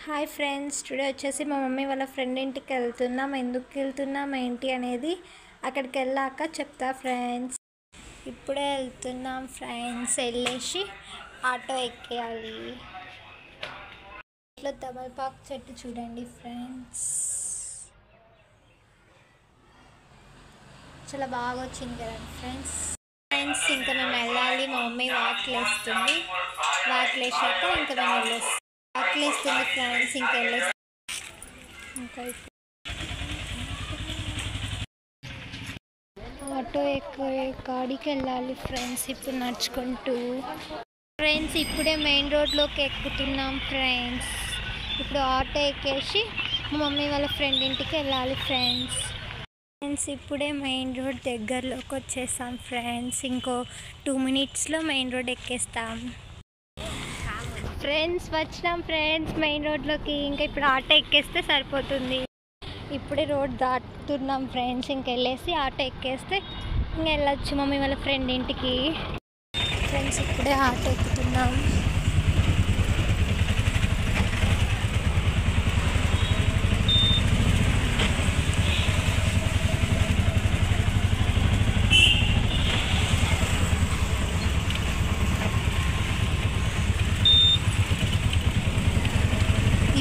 Hi friends, today వచ్చేసి మా mummy వాళ్ళ ఫ్రెండ్ ఇంటికి వెళ్తున్నాం. ఎందుకు వెళ్తున్నాం ఏంటి అనేది అక్కడికి వెళ్ళాక చెప్తా ఫ్రెండ్స్. ఇప్పుడే వెళ్తున్నాం ఫ్రెండ్స్. వెళ్ళేసి ఆటో ఎక్కేయాలి. ఇట్లా తమలపాకు చెట్టు చూడండి ఫ్రెండ్స్, చాలా బాగా వచ్చింది కదా ఫ్రెండ్స్. ఇంకా మేము వెళ్ళాలి. మా మమ్మీ వాకిలు వేస్తుంది. వాకిలు వేసాక ఇంకా మేము వెళ్ళేస్తాం. వాకిలు వేస్తుంది ఫ్రెండ్స్. ఇంకా వెళ్ళేస్తాం. ఇంకా ఆటో కాడికి వెళ్ళాలి ఫ్రెండ్స్. ఇప్పుడు నడుచుకుంటూ ఫ్రెండ్స్ ఇప్పుడే మెయిన్ రోడ్లోకి ఎక్కుతున్నాం ఫ్రెండ్స్. ఇప్పుడు ఆటో ఎక్కేసి మా మమ్మీ వాళ్ళ ఫ్రెండ్ ఇంటికి వెళ్ళాలి ఫ్రెండ్స్. ఇప్పుడే మెయిన్ రోడ్ దగ్గరలోకి వచ్చేసాం ఫ్రెండ్స్. ఇంకో 2 minutesలో మెయిన్ రోడ్ ఎక్కేస్తాం ఫ్రెండ్స్. వచ్చినాం ఫ్రెండ్స్ మెయిన్ రోడ్లోకి. ఇంకా ఇప్పుడు ఆటో ఎక్కేస్తే సరిపోతుంది. ఇప్పుడే రోడ్ దాటుతున్నాం ఫ్రెండ్స్. ఇంకెళ్ళేసి ఆటో ఎక్కేస్తే ఇంకా వెళ్ళొచ్చు మమ్మీ వాళ్ళ ఫ్రెండ్ ఇంటికి. ఫ్రెండ్స్ ఇప్పుడే ఆటో ఎక్కుతున్నాం.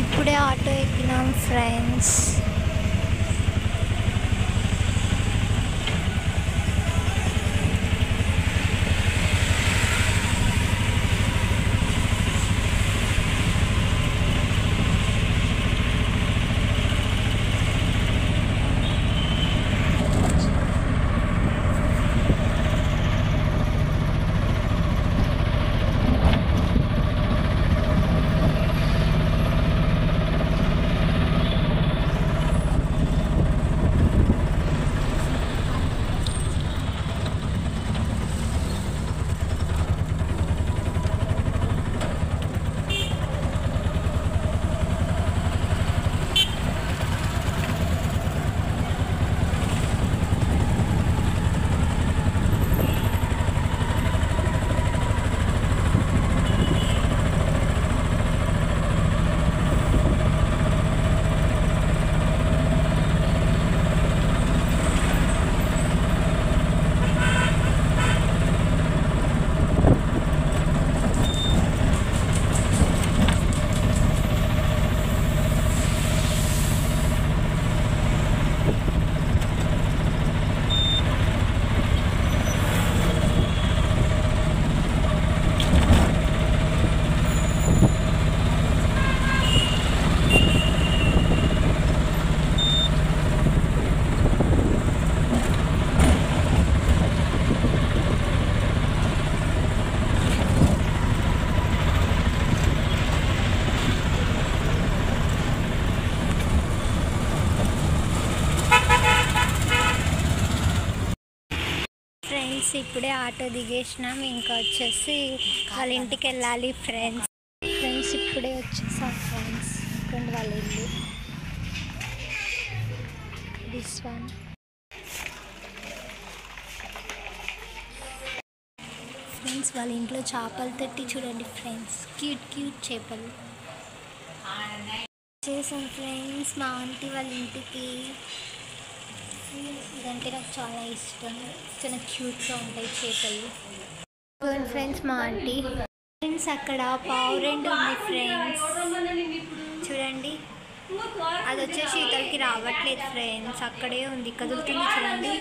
ఇప్పుడే ఆటో ఎక్కినాం ఫ్రెండ్స్. ఫ్రెండ్స్ ఇప్పుడే ఆటో దిగేసినాం. ఇంకా వచ్చేసి వాళ్ళ ఇంటికి వెళ్ళాలి ఫ్రెండ్స్. ఇప్పుడే వచ్చేసాం ఫ్రెండ్స్. ఇంకోండి వాళ్ళ ఇల్లు దిస్ వన్. ఫ్రెండ్స్ వాళ్ళ ఇంట్లో చేపలు తట్టి చూడండి ఫ్రెండ్స్. క్యూట్ క్యూట్ చేపలు చేసాం ఫ్రెండ్స్ మా ఆంటీ వాళ్ళ ఇంటికి. ఇదంటే నాకు చాలా ఇష్టం. చాలా క్యూట్గా ఉంటాయి చేపలు. ఫ్రెండ్స్ మా ఆంటీ. ఫ్రెండ్స్ అక్కడ పావురెండు ఉంది ఫ్రెండ్స్. చూడండి అది వచ్చేసి ఇతనికి రావట్లేదు ఫ్రెండ్స్. అక్కడే ఉంది, కదులుతుంది చూడండి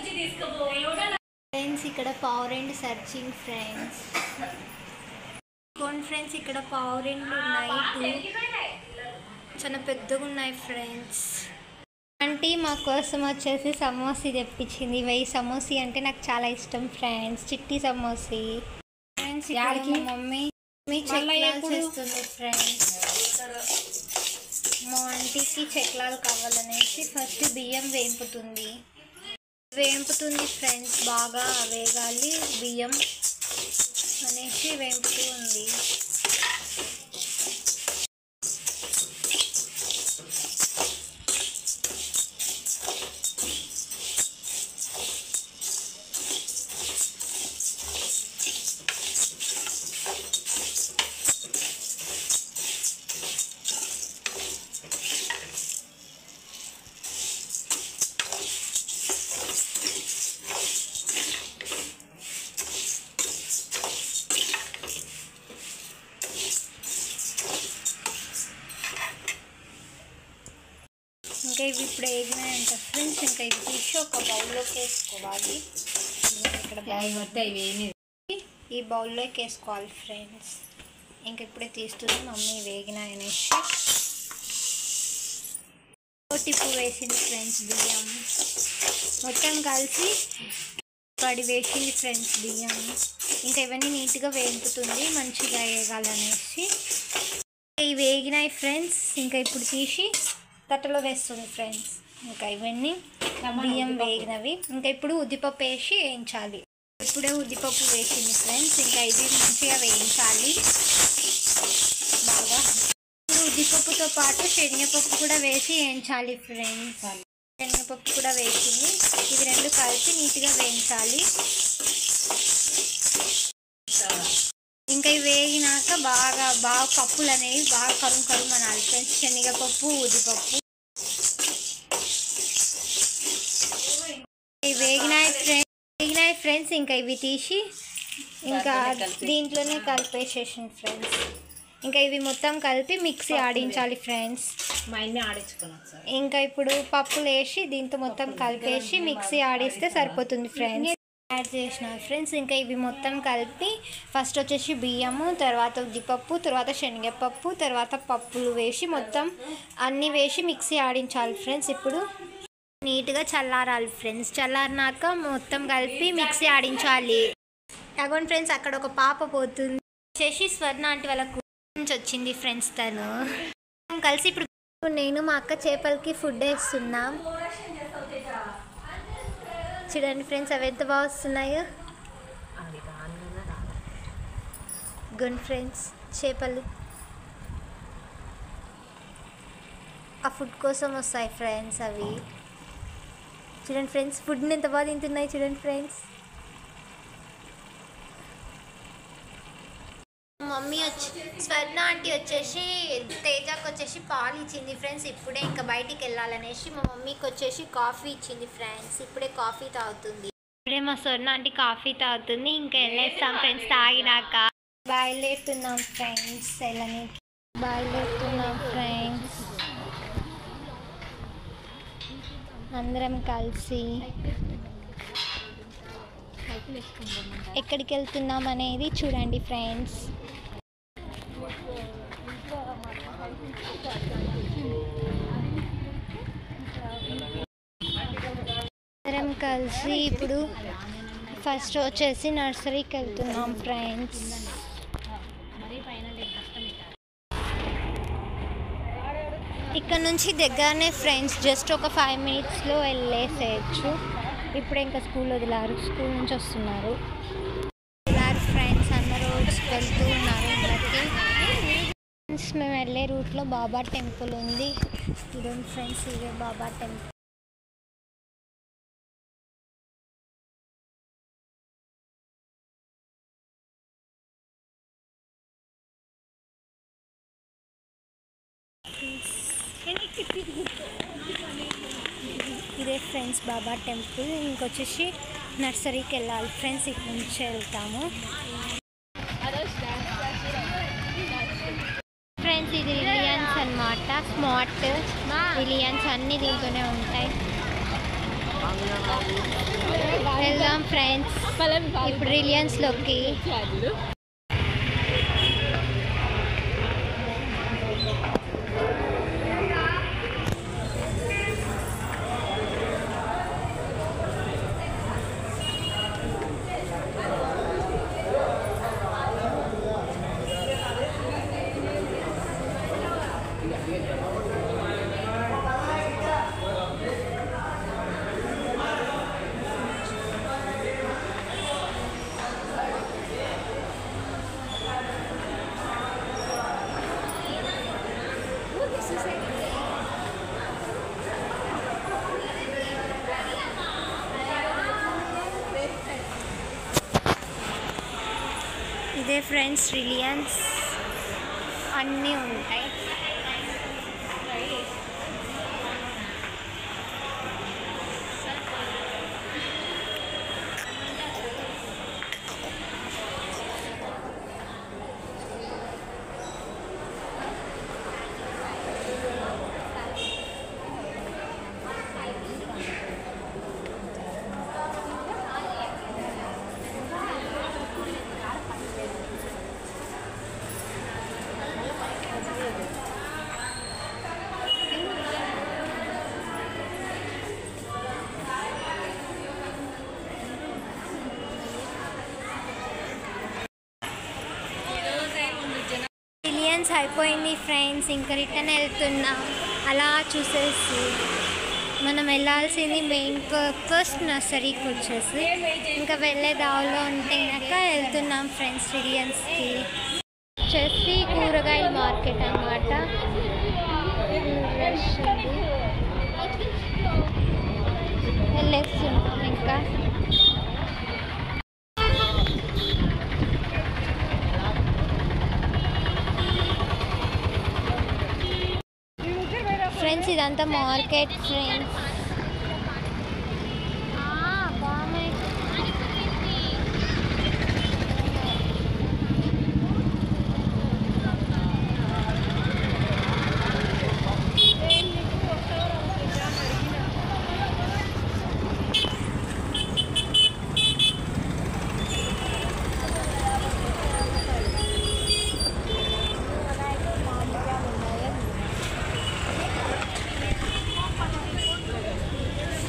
ఫ్రెండ్స్. ఇక్కడ పావురెండు సర్చింగ్ ఫ్రెండ్స్. ఫ్రెండ్స్ ఇక్కడ పావురెండ్లు ఉన్నాయి. 2 చాలా పెద్దగా ఉన్నాయి ఫ్రెండ్స్. ఆంటీ మా కోసం వచ్చేసి సమోసీ తెప్పించింది. 1000 సమోసీ అంటే నాకు చాలా ఇష్టం ఫ్రెండ్స్. చిట్టి సమోసీ ఫ్రెండ్స్. ఇక్కడికి మమ్మీ చెక్లాలు చేస్తుంది ఫ్రెండ్స్. మా ఆంటీకి చెక్లాలు కావాలనేసి ఫస్ట్ బియ్యం వేంపుతుంది ఫ్రెండ్స్. బాగా వేగాలి బియ్యం అనేసి వేంపుతూ ఉంది. ఇంకా ఇవి ఇప్పుడు వేగినాయంట ఫ్రెండ్స్. ఇంకా ఇవి తీసి ఒక బౌల్లోకి వేసుకోవాలి. ఇక్కడ ఈ బౌల్లోకి వేసుకోవాలి ఫ్రెండ్స్. ఇంకా ఇప్పుడే తీస్తుంది మమ్మీ వేగినాయనేసి. టిప్పు వేసింది ఫ్రెండ్స్ బియ్యం మొత్తం కలిసి పడి వేసింది ఫ్రెండ్స్ బియ్యం. ఇంకా ఇవన్నీ నీట్గా వేపుతుంది మంచిగా వేగాలనేసి. ఇవి వేగినాయి ఫ్రెండ్స్. ఇంకా ఇప్పుడు తీసి తట్టలో వేస్తుంది ఫ్రెండ్స్. ఇంకా ఇవన్నీ బియ్యం వేగినవి. ఇంకా ఇప్పుడు ఉద్దిపప్పు వేసి వేయించాలి. ఇప్పుడే ఉద్దిపప్పు వేసింది ఫ్రెండ్స్. ఇంకా ఇది మంచిగా వేయించాలి బాగా. ఇప్పుడు ఉద్దిపప్పుతో పాటు శనగపప్పు కూడా వేసి వేయించాలి ఫ్రెండ్స్. శనగపప్పు కూడా వేసింది. ఇవి రెండు కలిసి నీట్గా వేయించాలి. ఇంకా ఇవి వేగినాక బాగా పప్పులు అనేవి బాగా కరుము అనాలి ఫ్రెండ్స్. శనగపప్పు ఉద్దిపప్పు ఇవి వేగినాయి ఫ్రెండ్స్. ఇంకా ఇవి తీసి ఇంకా దీంట్లోనే కలిపేసేసింది ఫ్రెండ్స్. ఇంకా ఇవి మొత్తం కలిపి మిక్సీ ఆడించాలి ఫ్రెండ్స్. ఇంకా ఇప్పుడు పప్పులు వేసి దీంతో మొత్తం కలిపేసి మిక్సీ ఆడిస్తే సరిపోతుంది ఫ్రెండ్స్. యాడ్ చేసిన ఫ్రెండ్స్. ఇంకా ఇవి మొత్తం కలిపి ఫస్ట్ వచ్చేసి బియ్యము, తర్వాత ఉద్దిపప్పు, తర్వాత శనగపప్పు, తర్వాత పప్పులు వేసి మొత్తం అన్నీ వేసి మిక్సీ ఆడించాలి ఫ్రెండ్స్. ఇప్పుడు నీట్గా చల్లారాలి ఫ్రెండ్స్. చల్లారినాక మొత్తం కలిపి మిక్సీ ఆడించాలి. అగోండి ఫ్రెండ్స్ అక్కడ ఒక పాప పోతుంది వచ్చేసి స్వర్ణ ఆంటీ వాళ్ళ నుంచి వచ్చింది ఫ్రెండ్స్. తను కలిసి ఇప్పుడు నేను మా అక్క చేపలకి ఫుడ్ వేస్తున్నాం. చూడండి ఫ్రెండ్స్ అవి ఎంత బాగా వస్తున్నాయో. గుడ్ ఫ్రెండ్స్ చేపలు ఆ ఫుడ్ కోసం వస్తాయి ఫ్రెండ్స్. అవి చూడండి ఫ్రెండ్స్ ఫుడ్ని ఎంత బాగా తింటున్నాయి చూడండి ఫ్రెండ్స్. మమ్మీ స్వర్ణ ఆంటీ వచ్చేసి తేజాకి వచ్చేసి పాలు ఇచ్చింది ఫ్రెండ్స్. ఇప్పుడే ఇంకా బయటికి వెళ్ళాలనేసి మా మమ్మీకి వచ్చేసి కాఫీ ఇచ్చింది ఫ్రెండ్స్. ఇప్పుడే కాఫీ తాగుతుంది. ఇప్పుడే మా స్వర్ణ ఆంటీ కాఫీ తాగుతుంది. ఇంకా వెళ్ళేస్తాం ఫ్రెండ్స్. తాగినాక బయలుదేరుతున్నాం ఫ్రెండ్స్. బయలుదేరుతున్నాం ఫ్రెండ్స్ అందరం కలిసి. ఎక్కడికి వెళ్తున్నాం అనేది చూడండి ఫ్రెండ్స్. అందరం కలిసి ఇప్పుడు ఫస్ట్ వచ్చేసి నర్సరీకి వెళ్తున్నాం ఫ్రెండ్స్. ఇక్కడ నుంచి దగ్గరనే ఫ్రెండ్స్. జస్ట్ ఒక 5 minutesలో వెళ్ళేసేయచ్చు. ఇప్పుడే ఇంకా స్కూల్ వదిలారు. స్కూల్ నుంచి వస్తున్నారు ఫ్రెండ్స్. అందరూ వెళ్తూ ఉన్నారు ఇక్కడికి. మేము వెళ్ళే రూట్లో బాబా టెంపుల్ ఉంది. ఇదండి ఫ్రెండ్స్ ఇదే బాబా టెంపుల్. ఇదే ఫ్రెండ్స్ బాబా టెంపుల్. ఇంకొచ్చేసి నర్సరీకి వెళ్ళాలి ఫ్రెండ్స్. ఇక్కడ నుంచి వెళ్తాము ఫ్రెండ్స్. ఇది రిలయన్స్ అన్నమాట. స్మార్ట్ రిలయన్స్ అన్నీ దీంట్లోనే ఉంటాయి. వెళ్దాం ఫ్రెండ్స్ ఇప్పుడు రిలయన్స్లోకి. ఇదే ఫ్రెండ్స్ రిలయన్స్ అన్నీ ఉంటాయి. ఫ్రెండ్స్ అయిపోయింది ఫ్రెండ్స్, ఇంకా రిటర్న్ వెళ్తున్నాం. అలా చూసేసి మనం వెళ్ళాల్సింది మెయిన్ పర్పస్ నర్సరీకి వచ్చేసి ఇంకా వెళ్ళే దారిలో ఉంటే కనుక వెళ్తున్నాం ఫ్రెండ్స్ రిలయన్స్కి. వచ్చేసి కూరగాయల మార్కెట్ అన్నమాట. వెళ్ళేస్తున్నాం ఇంకా. ఫ్రెండ్స్ ఇదంతా మార్కెట్ ఫ్రెండ్స్.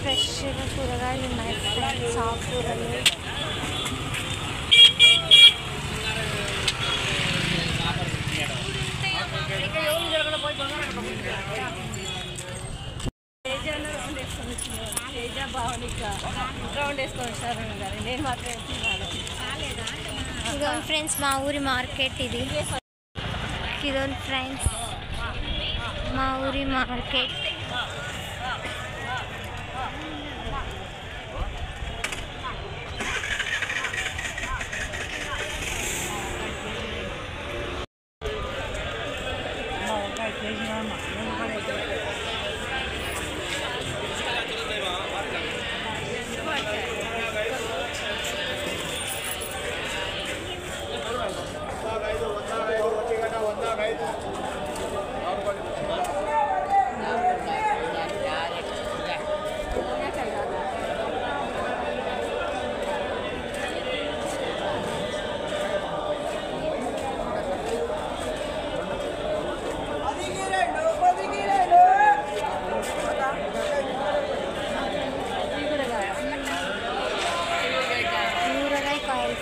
ఫ్రెష్గా కూరగాయలు ఉన్నాయి ఫ్రెండ్స్, ఆకుకూరలు. ఇదిగోండి ఫ్రెండ్స్ మా ఊరి మార్కెట్ ఇది. ఇదిగోండి ఫ్రెండ్స్ మా ఊరి మార్కెట్.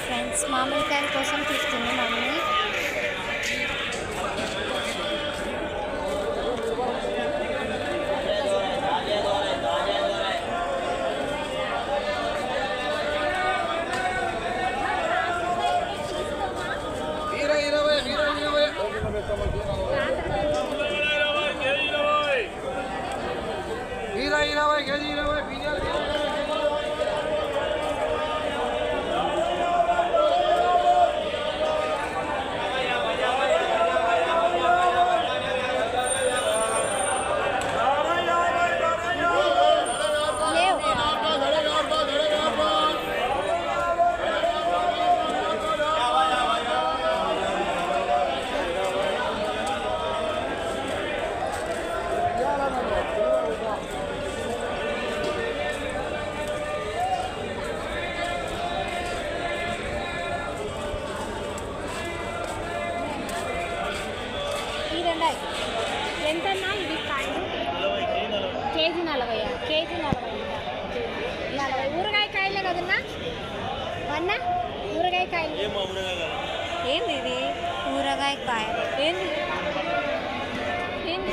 ఫ్రెండ్స్ మామిడికాయల కోసం తీస్తుంది మమ్మీ. ఎంతన్నా ఇవి కాయలు? కేజీ 40. కేజీ 40. ఊరగాయ కాయలే కదన్నా అన్న? ఊరగాయ కాయలు ఏంది ఇది? ఊరగాయ కాయలు ఏంది? ఏంది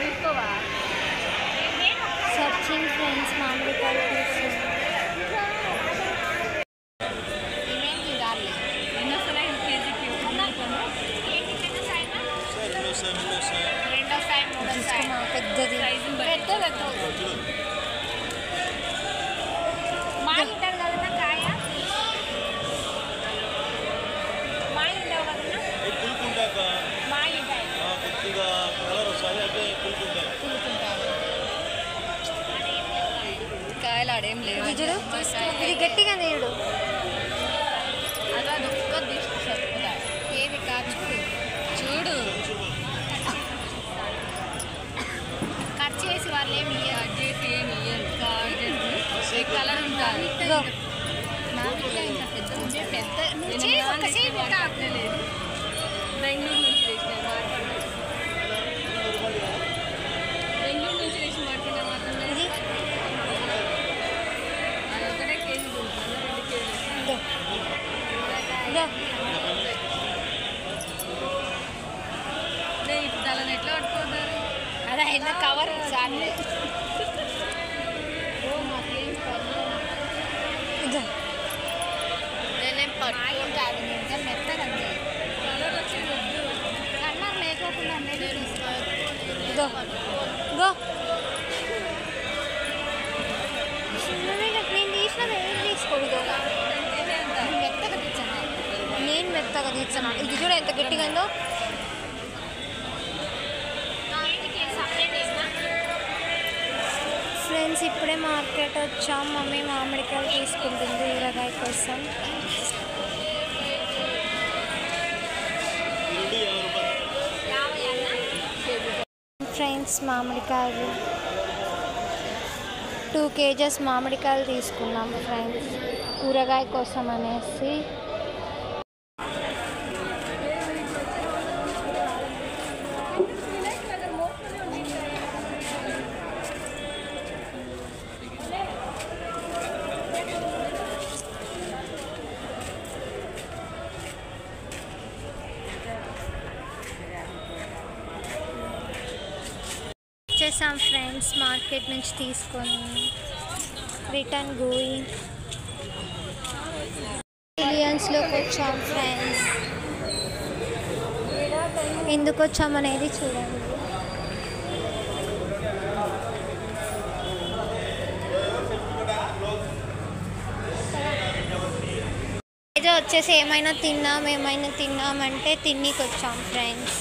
తీసుకోవా? సర్చింగ్ ఫ్రెండ్స్ మామిడికాయలు తీసుకుంటాం. పెద్దది మాగిట్టాడు కదన్నా కాయ, మాగిట్టావు కదన్నా మాగిట్టాయి కాయలు ఆడేం లేదు. ఇది గట్టిగా నేడు అలా దుఃఖ తీసుకుంటా. ఏది కాదు చూడు కట్ చేసి వాళ్ళు ఏమి కట్ చేసి ఏమి కలర్ ఉంటుంది. మామిడికాయ ఇంకా పెద్ద పెద్ద లేదు. బెంగళూరు నుంచి తెచ్చిన బెంగళూరు నుంచి తెచ్చిన మార్కెట్ మాత్రం అది ఒకటే కేజీ 2 కేజీలు అదైనా కవర్ చాలే నేనేం పట్టుకుంటే అది నిజం మెత్తగా కలర్ లేకోకుండా నేను తీసినది ఏం తీసుకోదు మెత్తగా తెచ్చాను నేను మెత్తగా తెచ్చాను ఇది చూడ ఎంత గట్టిగా ఉందో ఫ్రెండ్స్ ఇప్పుడే మార్కెట్ వచ్చాం మమ్మీ మామిడికాయలు తీసుకుంటుంది ఊరగాయ కోసం ఫ్రెండ్స్ మామిడికాయలు 2 kgs మామిడికాయలు తీసుకున్నాం ఫ్రెండ్స్ ఊరగాయ కోసం అనేసి వచ్చేసాం ఫ్రెండ్స్ మార్కెట్ నుంచి తీసుకొని రిటర్న్ గోయింగ్ రిలయన్స్లోకి వచ్చాం ఫ్రెండ్స్ ఎందుకు వచ్చామనేది చూడండి ఏదో వచ్చేసి ఏమైనా తిన్నామంటే తిన్నీకి వచ్చాం ఫ్రెండ్స్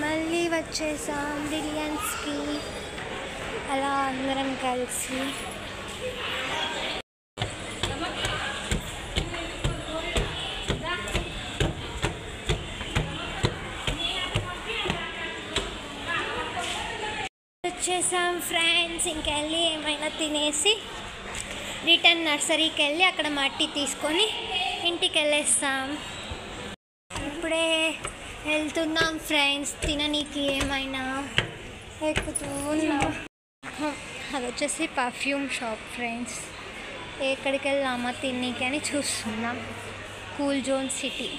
మళ్ళీ వచ్చేసాం రిలయన్స్కి అలా అందరం కలిసి వచ్చేసాం ఫ్రెండ్స్ ఇంకెళ్ళి ఏమైనా తినేసి రిటర్న్ నర్సరీకి వెళ్ళి అక్కడ మట్టి తీసుకొని ఇంటికి వెళ్ళేస్తాం ఇప్పుడే వెళ్తున్నాం ఫ్రెండ్స్ తిననీకి ఏమైనా ఎక్కుతూ ఉన్నాం అది వచ్చేసి పర్ఫ్యూమ్ షాప్ ఫ్రెండ్స్ ఎక్కడికి వెళ్దామా తిననీకి అని చూస్తున్నాం కూల్ జోన్ సిటీ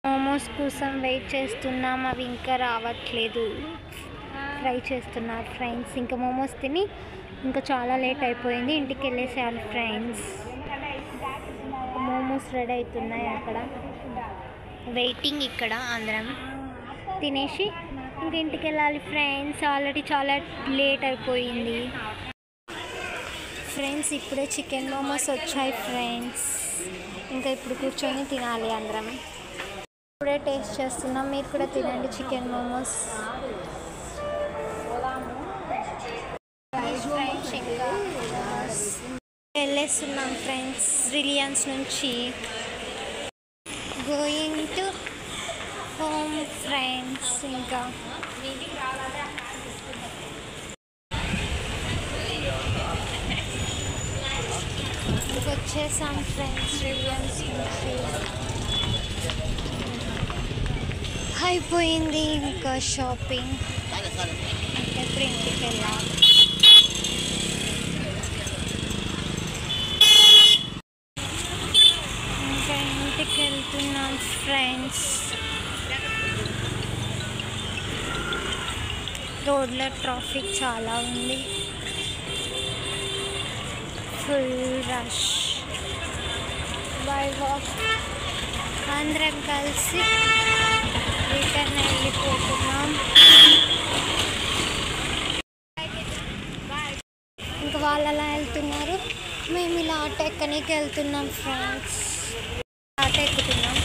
మోమోస్ కోసం వెయిట్ చేస్తున్నాం అవి ఇంకా రావట్లేదు ఫ్రై చేస్తున్నారు ఫ్రెండ్స్ ఇంకా మోమోస్ తిని ఇంకా చాలా లేట్ అయిపోయింది ఇంటికి వెళ్ళేసేయాలి ఫ్రెండ్స్ మోమోస్ రెడీ అవుతున్నాయి అక్కడ వెయిటింగ్ ఇక్కడ అందరం తినేసి ఇంక ఇంటికి వెళ్ళాలి ఫ్రెండ్స్ ఆల్రెడీ చాలా లేట్ అయిపోయింది ఫ్రెండ్స్ ఇప్పుడే చికెన్ మోమోస్ వచ్చాయి ఫ్రెండ్స్ ఇంకా ఇప్పుడు కూర్చొని తినాలి అందరం ఇప్పుడే టేస్ట్ చేస్తున్నాం మీరు కూడా తినండి చికెన్ మోమోస్ ఇంకా వెళ్ళేస్తున్నాం ఫ్రెండ్స్ రిలయన్స్ నుంచి గోయింగ్ టు హోమ్ ఫ్రెండ్స్ ఇంకా వచ్చేసాం ఫ్రెండ్స్ రిలయన్స్ నుంచి అయిపోయింది ఇంకా షాపింగ్ ఎప్పుడు ఇంటికి వెళ్ళాలి ఇంకా ఇంటికి వెళ్తున్నాం ఫ్రెండ్స్ రోడ్లో ట్రాఫిక్ చాలా ఉంది ఫుల్ రష్ బై వాక్ అందరం కలిసి రిటర్న్ వెళ్ళిపోతున్నాం ఇంకా వాళ్ళు అలా వెళ్తున్నారు మేము ఇలా ఆటో ఎక్కడానికి వెళ్తున్నాం ఫ్రెండ్స్ ఆటో ఎక్కుతున్నాం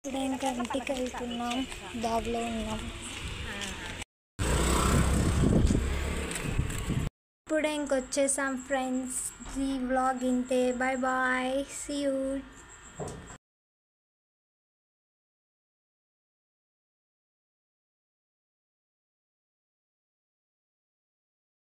ఇప్పుడు ఇంకా ఇంటికి వెళ్తున్నాం, దారిలో ఉన్నాం. ఇప్పుడే ఇంకొచ్చేసాం ఫ్రెండ్స్. ఈ వ్లాగ్ ఇంతే. Bye bye, see you.